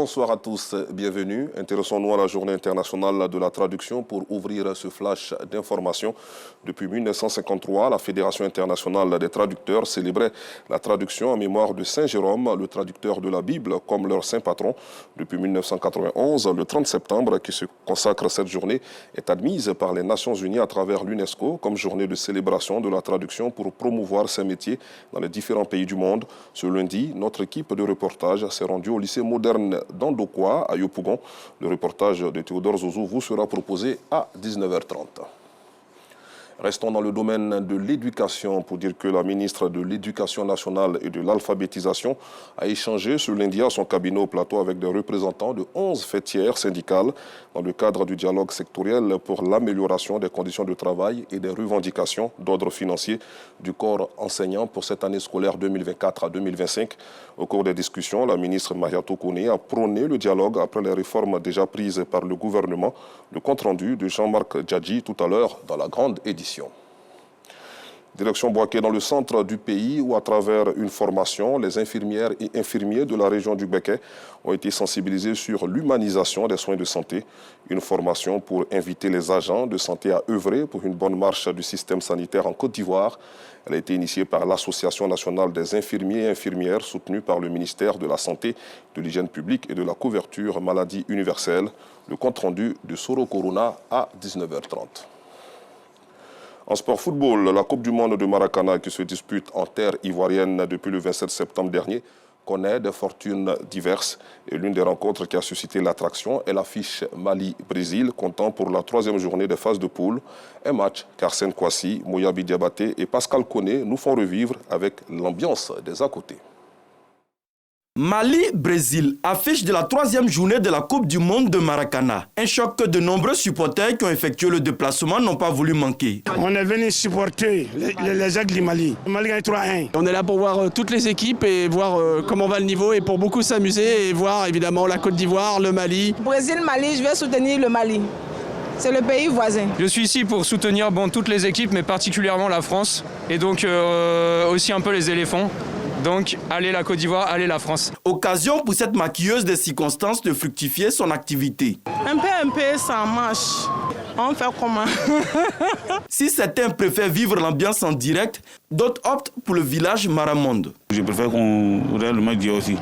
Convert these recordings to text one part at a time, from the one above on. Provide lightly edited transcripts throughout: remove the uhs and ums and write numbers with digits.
Bonsoir à tous, bienvenue. Intéressons-nous à la journée internationale de la traduction pour ouvrir ce flash d'information. Depuis 1953, la Fédération internationale des traducteurs célébrait la traduction en mémoire de Saint Jérôme, le traducteur de la Bible, comme leur saint patron. Depuis 1991, le 30 septembre, qui se consacre cette journée, est admise par les Nations Unies à travers l'UNESCO comme journée de célébration de la traduction pour promouvoir ces métiers dans les différents pays du monde. Ce lundi, notre équipe de reportage s'est rendue au lycée moderne d'Andokwa à Yopougon. Le reportage de Théodore Zouzou vous sera proposé à 19h30. Restons dans le domaine de l'éducation pour dire que la ministre de l'Éducation nationale et de l'alphabétisation a échangé ce lundi à son cabinet au plateau avec des représentants de 11 fêtières syndicales dans le cadre du dialogue sectoriel pour l'amélioration des conditions de travail et des revendications d'ordre financier du corps enseignant pour cette année scolaire 2024 à 2025. Au cours des discussions, la ministre Mariatou Kone a prôné le dialogue après les réformes déjà prises par le gouvernement. Le compte-rendu de Jean-Marc Djadji tout à l'heure dans la grande édition. Direction Boaké dans le centre du pays où à travers une formation, les infirmières et infirmiers de la région du Béké ont été sensibilisés sur l'humanisation des soins de santé. Une formation pour inviter les agents de santé à œuvrer pour une bonne marche du système sanitaire en Côte d'Ivoire. Elle a été initiée par l'Association nationale des infirmiers et infirmières soutenue par le ministère de la Santé, de l'Hygiène publique et de la couverture maladie universelle. Le compte-rendu de Soro Corona à 19h30. En sport football, la Coupe du monde de Maracana qui se dispute en terre ivoirienne depuis le 27 septembre dernier connaît des fortunes diverses. Et l'une des rencontres qui a suscité l'attraction est l'affiche Mali-Brésil, comptant pour la troisième journée des phases de poule. Un match qu'Arsène Kouassi, Moyabi Diabaté et Pascal Koné nous font revivre avec l'ambiance des à côté. Mali-Brésil, affiche de la troisième journée de la Coupe du monde de Maracana. Un choc que de nombreux supporters qui ont effectué le déplacement n'ont pas voulu manquer. On est venu supporter les aigles du Mali. Le Mali gagne 3-1. On est là pour voir toutes les équipes et voir comment va le niveau et pour beaucoup s'amuser et voir évidemment la Côte d'Ivoire, le Mali. Brésil-Mali, je vais soutenir le Mali. C'est le pays voisin. Je suis ici pour soutenir toutes les équipes, mais particulièrement la France et donc aussi un peu les éléphants. Donc, allez la Côte d'Ivoire, allez la France. Occasion pour cette maquilleuse des circonstances de fructifier son activité. Un peu, ça marche. On fait comment? Si certains préfèrent vivre l'ambiance en direct, d'autres optent pour le village Maramonde. Je préfère qu'on regarde le match d'hier aussi.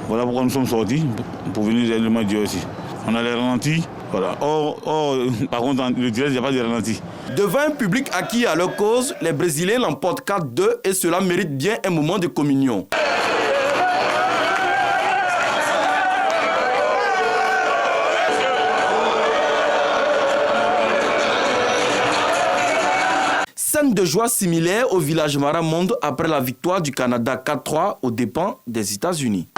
Voilà pourquoi nous sommes sortis, pour venir regarder le match d'hier aussi. On a les ralentis. Voilà. Par contre, le direct, il n'y a pas de ralenti. Devant un public acquis à leur cause, les Brésiliens l'emportent 4-2 et cela mérite bien un moment de communion. Scène de joie similaire au village Maramonde après la victoire du Canada 4-3 aux dépens des États-Unis.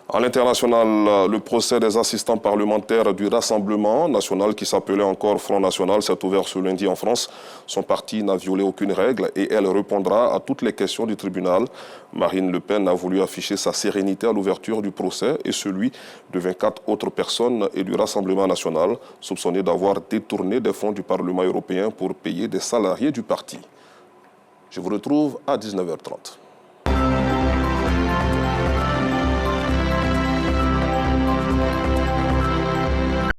À l'international, le procès des assistants parlementaires du Rassemblement national qui s'appelait encore Front National s'est ouvert ce lundi en France. Son parti n'a violé aucune règle et elle répondra à toutes les questions du tribunal. Marine Le Pen a voulu afficher sa sérénité à l'ouverture du procès et celui de 24 autres personnes et du Rassemblement national soupçonnés d'avoir détourné des fonds du Parlement européen pour payer des salariés du parti. Je vous retrouve à 19h30.